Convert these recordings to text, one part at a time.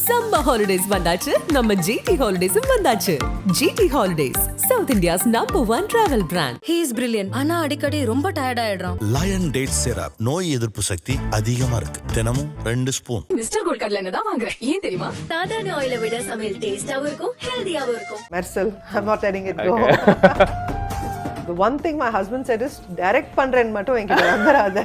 Summer holidays வந்தாச்சு நம்ம GT Holidays வந்தாச்சு. GT Holidays, South India's #1 travel brand. He is brilliant. ஆனா அடிக்கடி ரொம்ப டயர்ட் ஆயிடுறான். Lion Date Syrup நோய் எதிர்ப்பு சக்தி அதிகமா இருக்கு. தினமும் 2 ஸ்பூன். மிஸ்டர் கோல்ட் கடலை எண்ணெய் தான் வாங்குறேன். ஏன் தெரியுமா? சாதாரண ஆயிலை விட சமையல் டேஸ்டாவும் இருக்கும், ஹெல்தியாவும் இருக்கும். Mersal, I'm not letting it go. The one thing my husband said is direct பண்றேன்னு மட்டும் என்கிட்ட வந்துராத.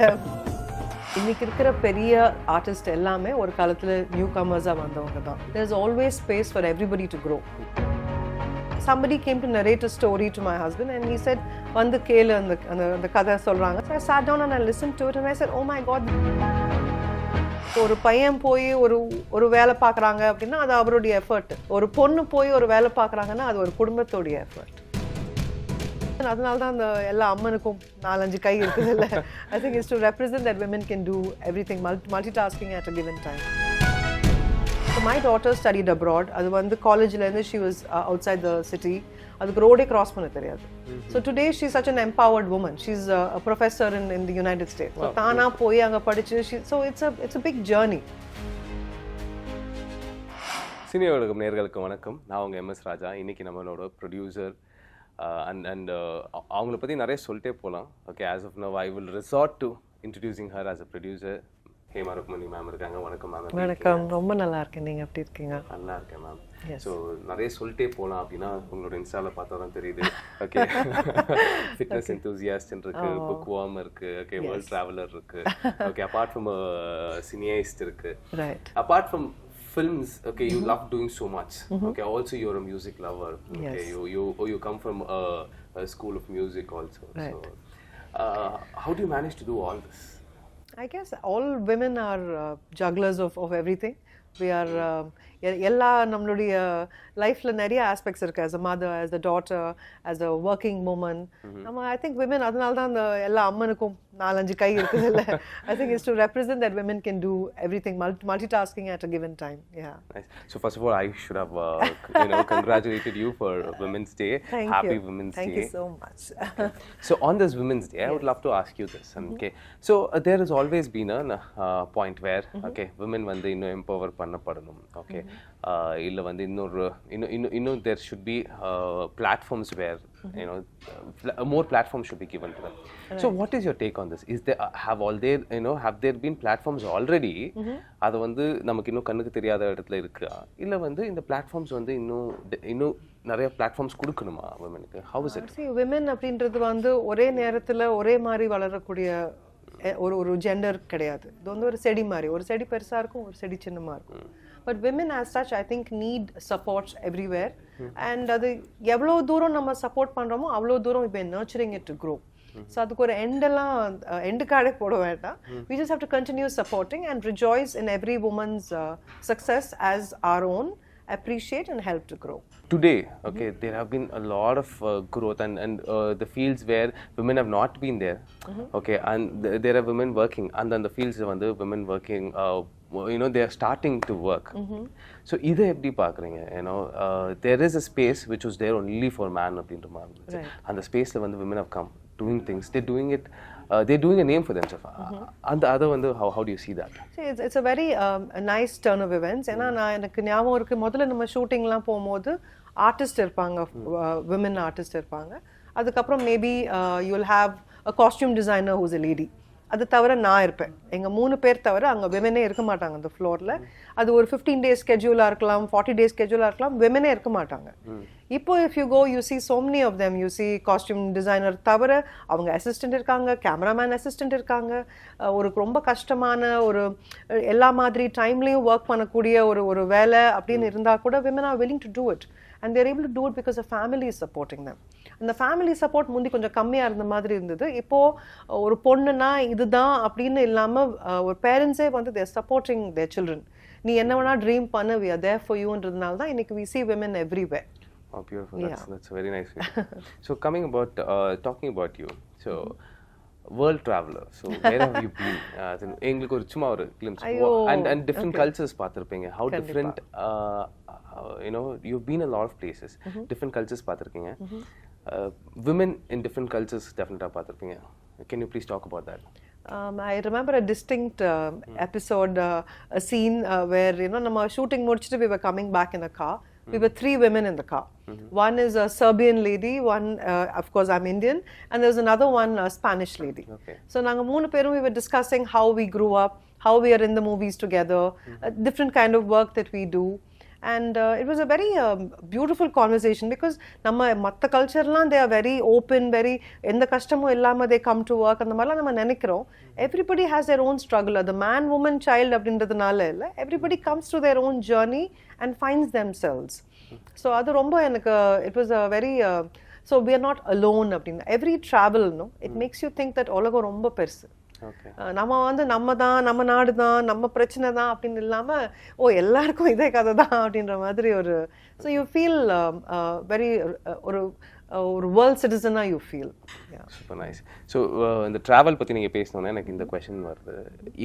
இன்னைக்கு இருக்கிற பெரிய ஆர்டிஸ்ட் எல்லாமே ஒரு காலத்துல நியூ கமர்ஸா வந்தவங்க தான். There's always space for everybody to grow. Somebody came to narrate a story to my husband and he said, வந்து கேளு அந்த கதை சொல்றாங்க. So I sat down and I listened to it and I said, oh my God. ஒரு பையன் போய் ஒரு வேலை பார்க்குறாங்க அப்படின்னா அது அவருடைய எஃபர்ட். ஒரு பொண்ணு போய் ஒரு வேலை பார்க்குறாங்கன்னா அது ஒரு குடும்பத்தோடைய எஃபர்ட். அதனால தான் அந்த எல்லா அம்மனுக்கும் 4-5 கை இருக்குது இல்லை. I think it's to represent that women can do everything, multitasking at a given time. So my daughter studied abroad. அது வந்து காலேஜ்லேருந்து she was outside the city. அதுக்கு ரோடே கிராஸ் பண்ண தெரியாது. So today she's such an empowered woman. She's a professor in the United States. So தானா போய் அங்கே படிச்சு so it's a big journey. Cineulagam நேயர்களுக்கு வணக்கம். நான் உங்கள் MS ராஜா. இன்னைக்கு நம்மளோட ப்ரொடியூசர் and அவங்கள பற்றி நிறைய சொல்லிட்டே போகலாம். Okay, as of now I will resort to introducing her as a producer. Hema Rukmani ma'am இருக்காங்க. வணக்கம் மேம். வணக்கம், ரொம்ப நல்லா இருக்கேன். நீங்கள் எப்படி இருக்கீங்க? நல்லா இருக்கேன் மேம். ஸோ நிறைய சொல்லிட்டே போகலாம் அப்படின்னா உங்களோட இன்ஸ்டாவில் பார்த்தா தான் தெரியுது. ஓகே, ஃபிட்னஸ் என்தூசியாஸ்ட் இருக்கு, புக் வார்ம் இருக்கு, ஓகே, வேர்ல்ட் ட்ராவலர் இருக்கு, ஓகே, அப்பார்ட் ஃப்ரம் சினியாயிஸ்ட் இருக்கு, right, apart from films, okay, you love doing so much. Okay, also you're a music lover. Okay, you come from a school of music also. Right. So how do you manage to do all this? I guess all women are jugglers of everything. We are எல்லா நம்மளுடைய லைஃப்ல நிறைய aspects இருக்கு. as a mother, as a daughter, as a working woman. நம்ம I think women அதனால தான் அந்த எல்லா அம்மனுக்கும் 4-5 கை இருக்குது இல்லை. I think it's to represent that women can do everything, multitasking at a given time. Yeah. Nice. So first of all, I should have congratulated you for Women's Day. Thank Happy you. Women's Thank Day. you so much. So on this Women's Day, I would love to ask you this. Okay, so there has always been a point where okay, women வந்து இன்னும் empower பண்ணப்படணும். Okay, இல்ல வந்து இன்னும் there should be platforms where more platforms should be given to them. Right. So what is your take on this? Is there have there been platforms already? அது வந்து நமக்கு இன்னும் கண்ணுக்கு தெரியாத இடத்துல இருக்கா, இல்ல வந்து இந்த பிளாட்ஃபார்ம்ஸ் வந்து இன்னும் நிறைய பிளாட்ஃபார்ம்ஸ் கொடுக்கணுமா womenக்கு? How is it? See, women அப்படின்றது வந்து ஒரே நேரத்துல ஒரே மாதிரி வளரக்கூடிய ஒரு ஜெண்டர் கிடையாது. இது வந்து ஒரு செடி மாதிரி, ஒரு செடி பெருசா இருக்கும், ஒரு செடி சின்னமா இருக்கும். But women as such I think need support everywhere. And அது எவ்வளோ தூரம் நம்ம சப்போர்ட் பண்றோமோ அவ்வளோ தூரம் இப்போ nurturing it to grow. So அதுக்கு ஒரு எண்டு கார்டே போட வேண்டாம். We just have to continue supporting and rejoice in every woman's success as our own, appreciate and help to grow. Today, okay, there have been a lot of growth and the fields where women have not been there, okay, and there are women working, and then the fields வந்து women working, they are starting to work. So இதை எப்படி பார்க்குறீங்க? There is a space which was there only for man அப்படின்ற மாதிரி, அந்த ஸ்பேஸில் வந்து women have come doing things, they're doing a name for themselves. And the other one, how do you see that? See, it's a very nice turn of events. ஏன்னா எனக்கு ஞாபகம் இருக்கு, முதல்ல நம்ம ஷூட்டிங்லாம் போகும்போது ஆர்டிஸ்ட் இருப்பாங்க, விமன் ஆர்டிஸ்ட் இருப்பாங்க. அதுக்கப்புறம் maybe you'll have a costume designer who's a lady. அது தவிர நான் இருப்பேன். எங்கள் 3 பேர் தவிர அங்கே விமனே இருக்க மாட்டாங்க அந்த ஃப்ளோரில். அது ஒரு 15 days ஸ்கெட்யூலாக இருக்கலாம், 40 days ஸ்கெட்யூலாக இருக்கலாம், விமனே இருக்க மாட்டாங்க. இப்போ if you go you see so many of them. You see costume designer தவிர அவங்க அசிஸ்டன்ட் இருக்காங்க, கேமராமேன் அசிஸ்டன்ட் இருக்காங்க. ஒரு ரொம்ப கஷ்டமான ஒரு எல்லா மாதிரி டைம்லேயும் ஒர்க் பண்ணக்கூடிய ஒரு வேலை அப்படின்னு இருந்தால் கூட women are willing to do it. And they're able to do it because the family is supporting them. அந்த ஃபேமிலி சப்போர்ட் முந்தி கொஞ்சம் கம்மியாக இருந்த மாதிரி இருந்தது. இப்போது ஒரு பொண்ணுனா இதுதான் அப்படின்னு இல்லாமல் ஒரு பேரண்ட்ஸே வந்து தேர் சப்போர்ட்டிங் தேர் சில்ட்ரன். நீ என்ன வேணா ட்ரீம் பண்ண, we are there for youன்றதுனால தான் இன்னைக்கு we see women everywhere. Oh, beautiful. That's very nice. So talking about you, so world traveler, so where have you been? எங்களுக்கு ஒரு சும்மா ஒரு glimpse and different cultures பார்த்திருப்பீங்க. How different you've been a lot of places, different cultures பார்த்திருக்கீங்க. Women in different cultures definitely பார்த்திருப்பீங்க. Can you please talk about that? I remember a distinct episode, a scene where, நம்ம shooting முடிச்சிட்டு we were coming back in a car. We were 3 women in the car. One is a Serbian lady, one, of course, I'm Indian, and there's another one, a Spanish lady. So, நாங்க 3 பேரும் we were discussing how we grew up, how we are in the movies together, different kind of work that we do. And it was a very beautiful conversation because நம்ம மற்ற கல்ச்சர்லாம் they are very open, very எந்த கஷ்டமும் இல்லாம they come to work அந்த மாதிரிலாம் நம்ம நினைக்கிறோம். Everybody has their own struggle. The man, woman, child அப்படின்றதுனால இல்லை, everybody comes to their own journey and finds themselves. So அது ரொம்ப எனக்கு it was a very so we are not alone அப்படின்னு. Every travel, no, it makes you think that உலகம் ரொம்ப பெருசு. நம்ம வந்து நம்ம தான், நம்ம நாடு தான், நம்ம பிரச்சனை தான் அப்படின்னு இல்லாம எல்லாருக்கும் இதே கதை தான் அப்படின்ற மாதிரி ஒரு ஸோ யூ ஃபீல் வெரி ஒரு வேர்ல்ட் சிட்டிசனா you feel. Super nice. So இந்த ட்ராவல் பற்றி நீங்கள் பேசினோன்னே எனக்கு இந்த கொஷின் வருது.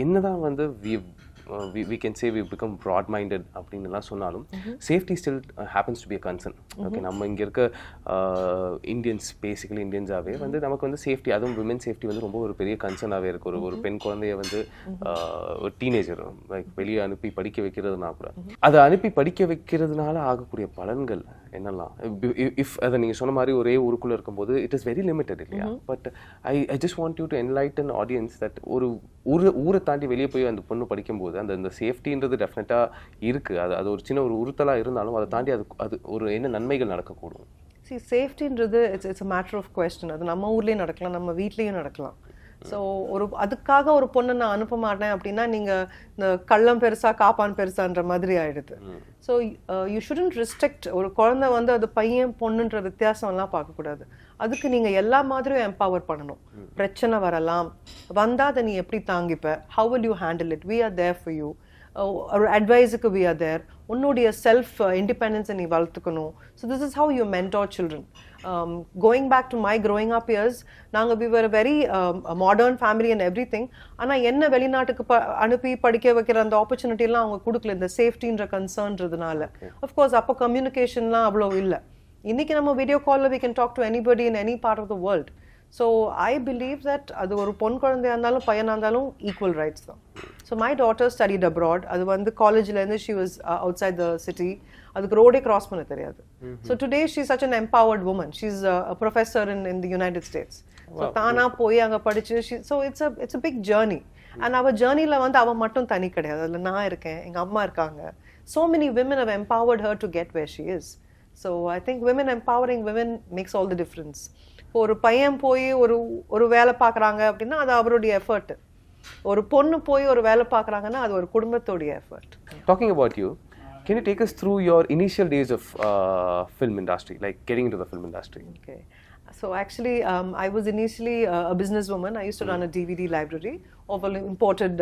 என்னதான் வந்து we can say we've become broad minded அப்படின்னுலாம் சொன்னாலும் safety still happens to be a concern. Okay, நம்ம இங்கே இருக்க இந்தியன்ஸ் பேசிக்கலி இந்தியன்ஸாகவே வந்து நமக்கு வந்து சேஃப்டி, அதுவும் விமென் சேஃப்டி வந்து ரொம்ப ஒரு பெரிய கன்சர்னாகவே இருக்குது. ஒரு பெண் குழந்தைய வந்து ஒரு டீனேஜர் வெளியே அனுப்பி படிக்க வைக்கிறதுனா கூட அதை அனுப்பி படிக்க வைக்கிறதுனால ஆகக்கூடிய பலன்கள் என்னெல்லாம்? இஃப் அதை நீங்கள் சொன்ன மாதிரி ஒரே ஊருக்குள்ளே இருக்கும்போது இட் இஸ் வெரி லிமிட்டட் இல்லையா? But I just want you to enlighten audience that ஒரு ஊரை தாண்டி வெளியே போய் அந்த பொண்ணு படிக்கும்போது அந்த சேஃப்டின்றது டெஃபினட்டாக இருக்குது. அது ஒரு சின்ன ஒரு உறுத்தலாக இருந்தாலும் அதை தாண்டி அது ஒரு என்ன நன்மைகள் நடக்கக்கூடும்? சேஃப்டின்றது it's a matter of question. அது நம்ம ஊர்லேயும் நடக்கலாம், நம்ம வீட்லேயும் நடக்கலாம். ஸோ அதுக்காக ஒரு பொண்ணை நான் அனுப்ப மாட்டேன் அப்படின்னா நீங்கள் இந்த கள்ளம் பெருசா காப்பான் பெருசான்ற மாதிரி ஆயிடுது. So you shouldn't restrict. ஒரு குழந்தை வந்து அது பையன் பொண்ணுன்ற வித்தியாசம்லாம் பார்க்கக்கூடாது. அதுக்கு நீங்கள் எல்லா மாதிரியும் எம்பவர் பண்ணணும். பிரச்சனை வரலாம், வந்தால் அதை நீ எப்படி தாங்கிப்ப, how will you handle it, we are there for you. ஒரு அட்வைஸுக்கு we are there. உன்னுடைய செல்ஃப் இண்டிபெண்டன்ஸை நீ வளர்த்துக்கணும். So this is how you mentor children. Going back to my growing up years, we were a very modern family and everything. ஆனால் என்ன வெளிநாட்டுக்கு அனுப்பி படிக்க வைக்கிற அந்த ஆப்பர்ச்சுனிட்டிலாம் அவங்க கொடுக்கல, இந்த சேஃப்டின்ற கன்சர்ன்றதுனால. அஃப்கோர்ஸ் அப்போ கம்யூனிகேஷன்லாம் அவ்வளோ இல்லை. இன்னைக்கு நம்ம வீடியோ காலில் we can talk to anybody in any part of the world. So I believe that அது ஒரு பொன் குழந்தையா இருந்தாலும் பையனா இருந்தாலும் equal rights தான். So my daughter studied abroad. அது வந்து காலேஜ்லேருந்து she was outside the city. அதுக்கு ரோடே கிராஸ் பண்ண தெரியாது. So today she's such an empowered woman. She's a professor in the United States. So தானா போய் அங்கே படிச்சு so it's a big journey. And our journeyல வந்து அவ மட்டும் தனி கிடையாது. அதில் நான் இருக்கேன், எங்கள் அம்மா இருக்காங்க. So many women have empowered her to get where she is. So I think women empowering women makes all the difference. ஒரு பையன் போய் ஒரு வேலை பார்க்குறாங்க அப்படின்னா அது அவருடைய எஃபர்ட். ஒரு பொண்ணு போய் ஒரு வேலை பார்க்குறாங்கன்னா அது ஒரு குடும்பத்தோடைய effort. Talking about you, can you take us through your initial days of film industry, like getting into the film industry? Okay. So actually, I was initially a businesswoman. I used to run a DVD library of imported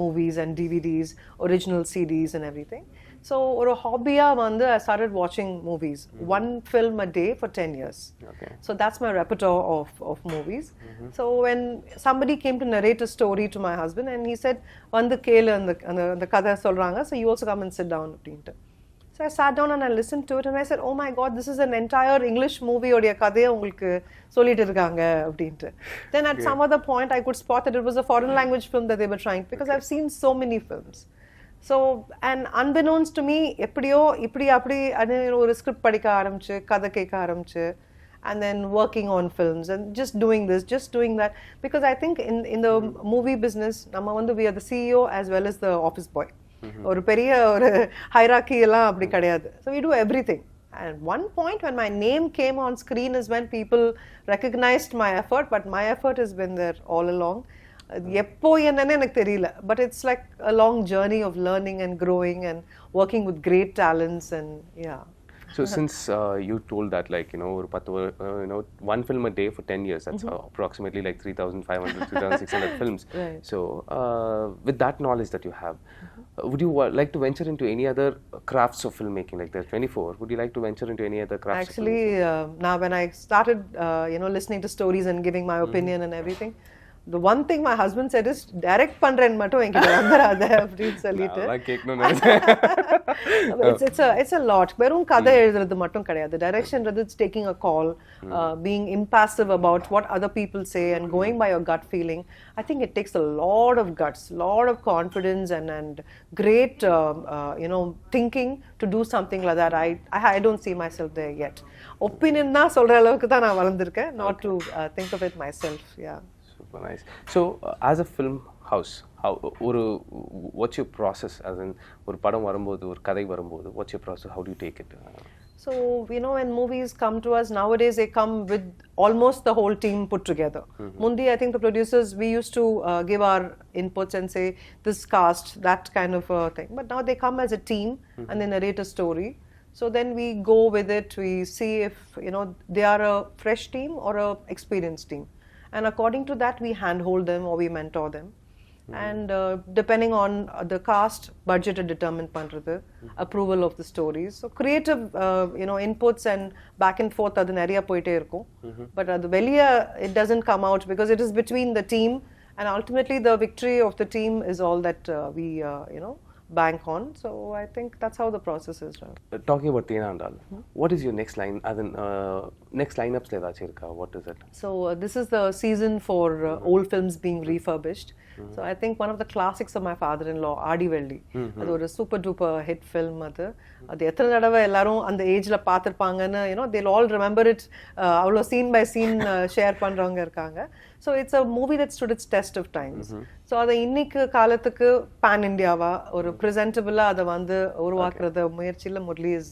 movies and DVDs, original CDs and everything. So ஒரு ஹாபியா வந்து I started watching movies, one film a day for 10 years. Okay. So that's my repertoire of movies. So when somebody came to narrate a story to my husband and he said வந்து கேளு அந்த கதை சொல்றாங்க, so you also come and sit down அப்படின்ட்டு. So I sat down and I listened to it and I said, oh my God, this is an entire English movie உடைய கதையை உங்களுக்கு சொல்லிட்டு இருக்காங்க அப்படின்ட்டு. Then at some other point I could spot that it was a foreign language film that they were trying, because I've seen so many films. So and unbeknownst to me எப்படியோ இப்படி அப்படி ஒரு ஸ்கிரிப்ட் படிக்க ஆரம்பிச்சு, கதை கேட்க ஆரம்பிச்சு, and then working on films and just doing this, just doing that, because I think in the movie business நம்ம வந்து we are the CEO as well as the office boy. ஒரு பெரிய ஒரு hierarchy எல்லாம் அப்படி கிடையாது. So we do everything. And one point when my name came on screen is when people recognized my effort, but my effort has been there all along. எப்போ என்னன்னு எனக்கு தெரியல, but it's like a long journey of learning and growing and working with great talents and yeah. So since you told that, like, ஒரு 10 one film a day for 10 years, that's approximately like 3,500 3,600 films. Right. So with that knowledge that you have, would you like to venture into any other crafts of filmmaking? Like there's 24, would you like to venture into any other crafts? Actually now when I started listening to stories and giving my opinion and everything, the one thing my husband said is direct பண்றேன்னு மட்டும் என்கிட்ட வந்துராத அப்படின்னு சொல்லிட்டு it's a lot. வெறும் கதை எழுதுறது மட்டும் கிடையாது. Directionன்றது it's taking a call, being impassive about what other people say and going by your gut feeling. I think it takes a lot of guts, lot of confidence and great thinking to do something like that. I don't see myself there yet. Opinion தான் சொல்ற அளவுக்கு தான் நான் வளர்ந்திருக்கேன், not to think of it myself. Yeah. Super nice. So as a film house, what's your process? As in ஒரு படம் வரும்போது, ஒரு கதை வரும்போது, what's your process? How do you take it? So when movies come to us nowadays, they come with almost the whole team put together. Mundi, I think the producers, we used to give our inputs and say this cast, that kind of thing. But now they come as a team and they narrate a story. So then we go with it. We see if they are a fresh team or a experienced team. And according to that, we handhold them or we mentor them. And depending on the cast, budget determined pandrathu, approval of the stories. So creative, inputs and back and forth adu nariya poite irukum. But adu veliya it doesn't come out because it is between the team, and ultimately the victory of the team is all that we bank on. So I think that's how the process is. Talking about Thenandal, what is your next line? As in next lineups le edachi irka? What is it? So this is the season for old films being refurbished. So I think one of the classics of my father-in-law, Adi Velli, அது ஒரு super duper hit film. அது எத்தனை தடவை எல்லாரும் அந்த ஏஜ்ல பார்த்திருப்பாங்கன்னு they'll all remember it. அவ்வளோ scene by scene share பண்றவங்க இருக்காங்க. So it's a movie that stood its test of times. So அதை இன்னைக்கு காலத்துக்கு pan Indiaவா ஒரு presentable-ஆ அதை வந்து உருவாக்குறது முயற்சியில Murali is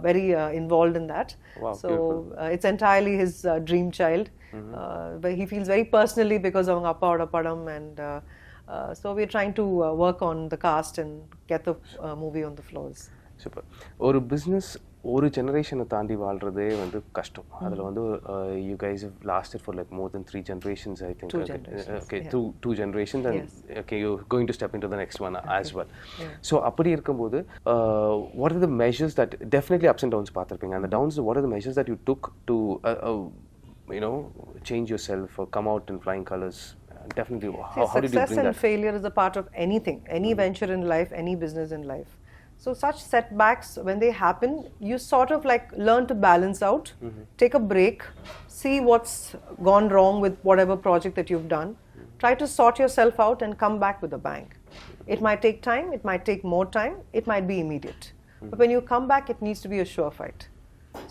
very involved in that. Wow, so it's entirely his dream child. But he feels very personally because of appa oda padam, and so we're trying to work on the cast and get the movie on the floors. Super. ஒரு business ஒரு ஜெனரேஷனை தாண்டி வாழ்றதே வந்து கஷ்டம். அதில் வந்து you guys have lasted for like more than 3 generations, I think. Two generations, and okay, you're going to step into the next one as well. So அப்படி இருக்கும்போது what are the measures that definitely ups and downs பார்த்திருப்பீங்க, and the downs, what are the measures that you took to change yourself or come out in flying colors? Definitely, how did you bring that? Success and failure is a part of anything, any venture in life, any business in life. So such setbacks, when they happen, you sort of like learn to balance out, take a break, see what's gone wrong with whatever project that you've done, try to sort yourself out and come back with a bang. It might take time, it might take more time, it might be immediate. But when you come back, it needs to be a sure fight.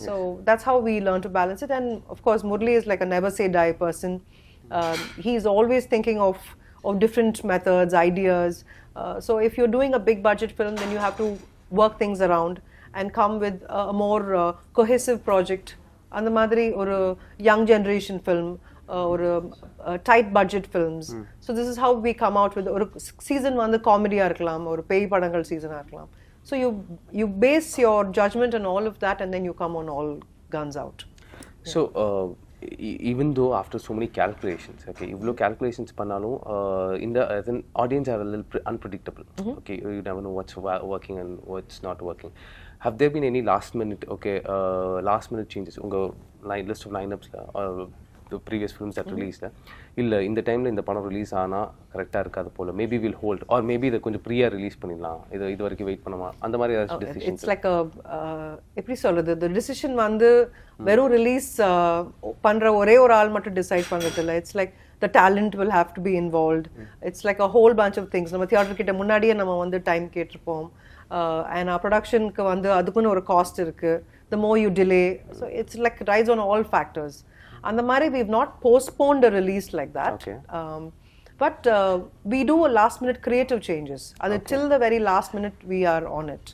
So that's how we learn to balance it. And of course, Murli is like a never say die person. He's always thinking of different methods, ideas. So if you're doing a big budget film, then you have to work things around and come with a more cohesive project. And the madri or a young generation film or a tight budget films. So this is how we come out with or season 1 the comedy irkalam or pay padangal season irkalam. So you base your judgment on all of that, and then you come on all guns out. So even though after so many calculations, okay, if you calculations pannalum as an audience are a little unpredictable. Okay, you never know what's working and what's not working. Have there been any last minute changes unga list of lineups or the previous films that released illa இந்த டைம்ல இந்த படம் release ஆனா கரெக்ட்டா இருக்காது போல, maybe we'll hold, or maybe இத கொஞ்சம் ப்ரீயா ரிலீஸ் பண்ணிடலாம், இது வரைக்கும் வெயிட் பண்ணமா, அந்த மாதிரி ஏதாவது டிசிஷன்? இட்ஸ் லைக் எப்படி சொல்றது, the decision வந்து வெறும் ரிலீஸ் பண்ற ஒரே ஒரு ஆள் மட்டும் டிசைட் பண்றது இல்ல. It's like the talent will have to be involved. It's like a whole bunch of things. நம்ம தியேட்டர் கிட்ட முன்னாடியே நம்ம வந்து டைம் கேட்டிருப்போம், and our productionக்கு வந்து அதுக்குன்னு ஒரு காஸ்ட் இருக்கு. The more you delay, so it's like rides on all factors. And the Mari, we've not postponed a release like that. Okay. But we do a last minute creative changes. Till the very last minute, we are on it.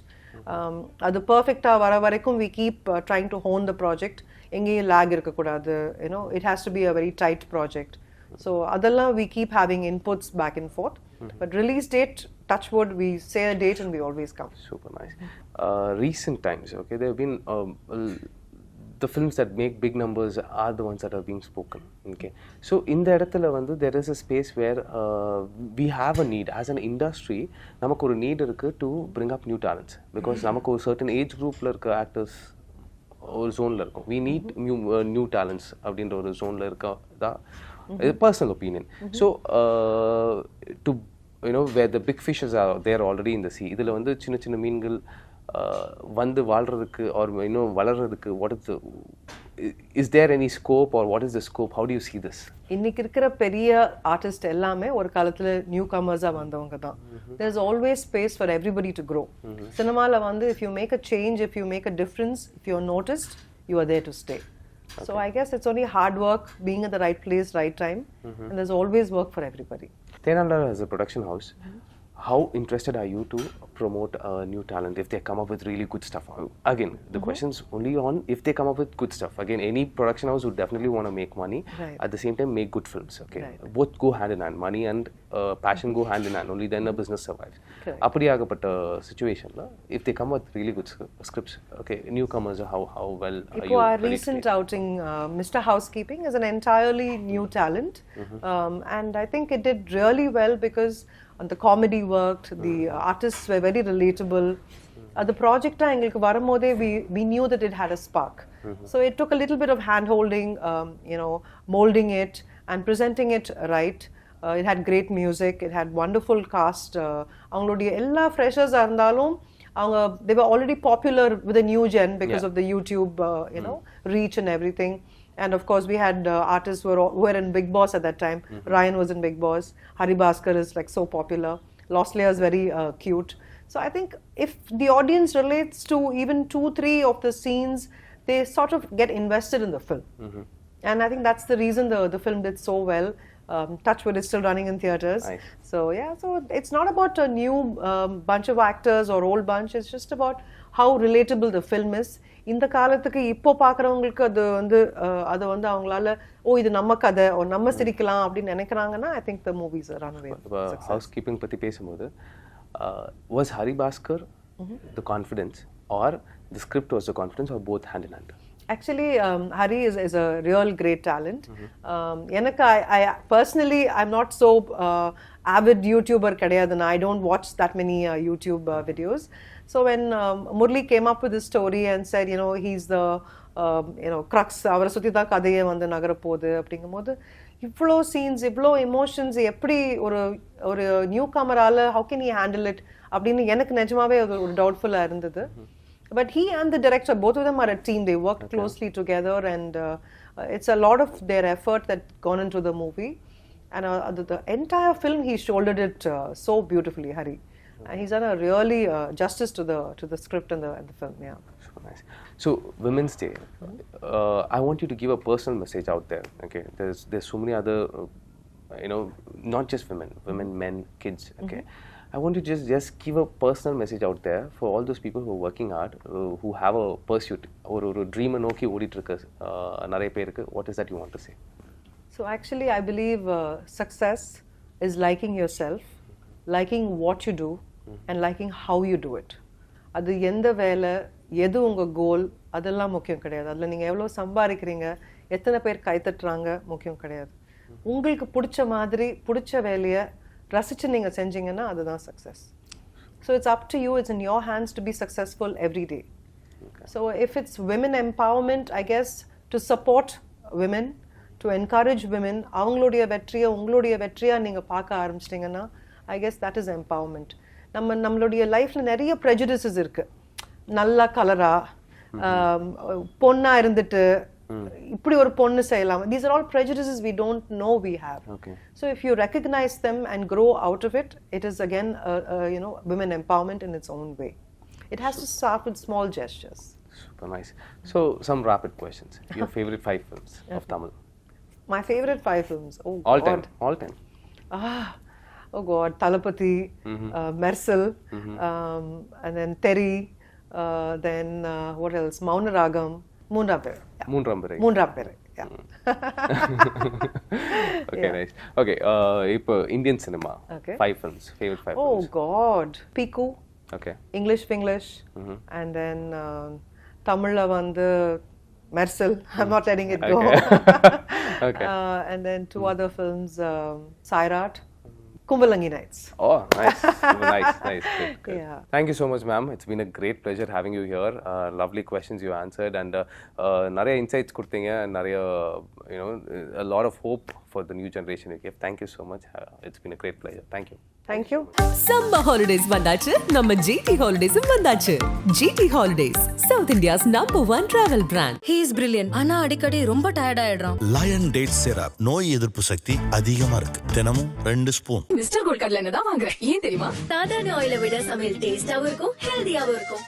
At the perfect varavaraikum, we keep trying to hone the project. Engi lag irukakudadu. It has to be a very tight project. So adalla we keep having inputs back and forth. But release date, touch wood, we say a date and we always come. Super nice. Recent times, okay, there have been the films that make big numbers are the ones that are being spoken. Okay, so in the edathila vandu there is a space where we have a need as an industry. Namakku oru need irukku to bring up new talents, because namakku a certain age group la irukka actors ஒரு zone la irukum. We need new talents அப்படின்ற ஒரு zone la irukka Personal opinion. So to where the big fishes are there already in the sea, இதுல வந்து சின்ன சின்ன மீன்கள் வந்து வாழ்றதுக்கு or வளர்றதுக்கு, what is there any scope or what is the scope? How do you see this? இன்னைக்கு இருக்கிற பெரிய ஆர்டிஸ்ட் எல்லாமே ஒரு காலத்துல நியூ கமர்ஸா வந்தவங்க தான். There's always space for everybody to grow. சினிமால வந்து if you make a change, if you make a difference, if you're noticed, you are there to stay. So I guess it's only hard work, being at the right place, right time, and there's always work for everybody. Thenandal as a production house, how interested are you to promote new talent if they come up with really good stuff? Again, the question's only on if they come up with good stuff. Again, any production house would definitely want to make money. Right. At the same time, make good films. Okay, Right. both go hand in hand. Money and passion go hand in hand. Only then a business survives. Correct. அப்படியாகப்பட்ட situationல, if they come with really good scripts, okay, newcomers, how well are you? Our recent outing, Mr. Housekeeping, is an entirely new talent, and I think it did really well because the comedy worked, the artists were very relatable. The project engalukku varumbodhe we knew that it had a spark. So it took a little bit of hand holding, molding it and presenting it right. It had great music, it had wonderful cast. Avangaloda ella freshers ah irundhalum they were already popular with the new gen because of the YouTube reach and everything. And of course we had artists who were in Big Boss at that time. Ryan was in Big Boss. Hari Bhaskar is like so popular. Lost Layer is very cute. So I think if the audience relates to even 2-3 of the scenes, they sort of get invested in the film. And I think that's the reason the film did so well. Touchwood is still running in theatres. Nice. So yeah, so it's not about a new bunch of actors or old bunch. It's just about how relatable the film is. இந்த காலத்துக்கு இப்போ பார்க்குறவங்களுக்கு அது வந்து அவங்களால இது நம்ம கதை ஓ நம்ம சிரிக்கலாம் அப்படின்னு நினைக்கிறாங்கன்னா I think the movies are runaway. Housekeeping பத்தி பேசும்போது was Hari Bhaskar the confidence or the script was the confidence or both hand in hand? Actually, Hari is a real great talent. I personally, I'm not so avid YouTuber kadiyadhu. I don't watch that many YouTube videos. So when Murli came up with this story and said, he's the crux, avara sutti da kadaiye vandu nagara podhu அப்படிங்கும்போது இவ்வளோ scenes இவ்வளோ emotions எப்படி ஒரு new கமரால how can he handle it அப்படின்னு எனக்கு நிஜமாவே ஒரு டவுட்ஃபுல்லாக இருந்தது. But he and the director, both of them are a team. They worked closely together, and it's a lot of their effort that gone into the movie. And the entire film, he shouldered it so beautifully, Hari. And he's done a really justice to the script and the film. Yeah. So nice. So Women's Day, I want you to give a personal message out there. Okay, there's so many other, not just women, men, kids. Okay. I want to just give a personal message out there for all those people who are working hard, who have a pursuit or dream நோக்கி ஓடிட்டு இருக்க நிறைய பேருக்கு. What is that you want to say? So actually I believe success is liking yourself, liking what you do, and liking how you do it. அது எந்த வேலை எது உங்க கோல் அதெல்லாம் முக்கியம் கிடையாது. அதில் நீங்கள் எவ்வளோ சம்பாதிக்கிறீங்க எத்தனை பேர் கைத்தட்டுறாங்க முக்கியம் கிடையாது. உங்களுக்கு பிடிச்ச மாதிரி பிடிச்ச வேலையை ரசிச்சு நீங்க செஞ்சீங்கன்னா அதுதான் success. So it's up to you, it's in your hands to be successful every day. So if it's women empowerment, I guess to support women, to encourage women, அவங்களுடைய வெற்றியை உங்களுடைய வெற்றியா நீங்க பார்க்க ஆரம்பிச்சிட்டீங்கன்னா I guess that is empowerment. நம்மளுடைய லைஃப்ல நிறைய prejudices இருக்கு. நல்ல கலரா பொண்ணா இருந்துட்டு இப்படி ஒரு பொண்ணு செய்யலாம். These are all prejudices we don't know we have. Okay. So if you recognize them and grow out of it, it is again women empowerment in its own way. It has to start with small gestures. Super nice. So some rapid questions. Your favorite 5 films of Tamil? My favorite 5 films. Oh all God. All time. Oh God, Talapati, Mersal, and then Terry, then what else? Maunaragam. மூன்றாம் பிறை. Yeah. Okay, nice. Okay, இப்போ Indian cinema. Okay. 5 films. Favorite 5 films. Oh God, Piku. Okay. English, and then Tamilla வந்து Mersal. I'm not letting it go. Okay. And then 2 other films, Sairat, Kumbalangi Nights. Oh, nice. Nice. Good. Yeah. Thank you so much, ma'am. It's been a great pleasure having you here. Lovely questions you answered, and நிறைய insights கொடுத்தீங்க, and நிறைய a lot of hope for the new generation you gave. Thank you so much. It's been a great pleasure. Thank you. Thank you. Summer holidays வந்தாச்சு, நம்ம GT ஹாலிடேஸும் வந்தாச்சு. GT holidays, South India's #1 travel brand. He is brilliant. ஆனா அடிக்கடி ரொம்ப tired ஆயிடுறான். Lion date syrup நோய் எதிர்ப்பு சக்தி அதிகமா இருக்கு. தினமும் 2 ஸ்பூன். மிஸ்டர் கோல்ட் கடலை எண்ணெய் தான் வாங்குறேன். ஏன் தெரியுமா? சாதாரண ஆயிலை விட சமையல் டேஸ்டாவும் இருக்கும் ஹெல்தியாவும் இருக்கும்.